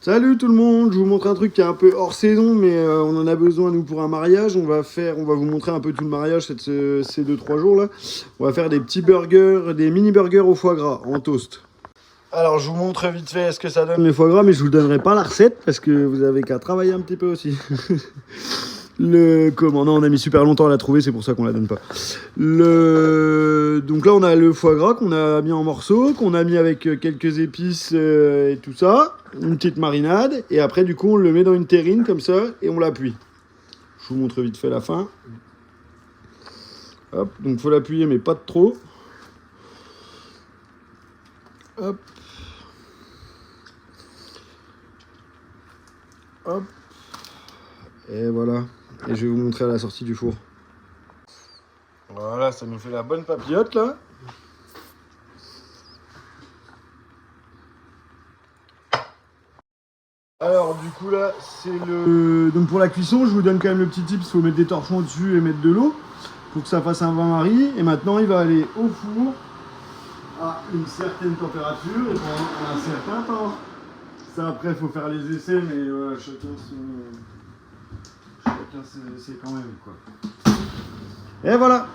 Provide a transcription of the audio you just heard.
Salut tout le monde, je vous montre un truc qui est un peu hors saison, mais on en a besoin nous pour un mariage. On va vous montrer un peu tout le mariage ces 2-3 jours là. On va faire des petits burgers, des mini burgers au foie gras en toast. Alors je vous montre vite fait ce que ça donne les foie gras, mais je vous donnerai pas la recette parce que vous avez qu'à travailler un petit peu aussi. Non, on a mis super longtemps à la trouver, c'est pour ça qu'on la donne pas. Donc là on a le foie gras qu'on a mis en morceaux, qu'on a mis avec quelques épices et tout ça, une petite marinade, et après du coup on le met dans une terrine comme ça et on l'appuie. Je vous montre vite fait la fin. Hop, donc faut l'appuyer mais pas de trop. Hop. Hop. Et voilà. Et je vais vous montrer à la sortie du four. Voilà, ça nous fait la bonne papillote là. Alors du coup là, c'est le... Donc pour la cuisson, je vous donne quand même le petit tip, il faut mettre des torchons au-dessus et mettre de l'eau pour que ça fasse un bain-marie. Et maintenant, il va aller au four à une certaine température et pendant un certain temps. Ça après, il faut faire les essais, mais voilà, chacun c'est quand même quoi. Et voilà.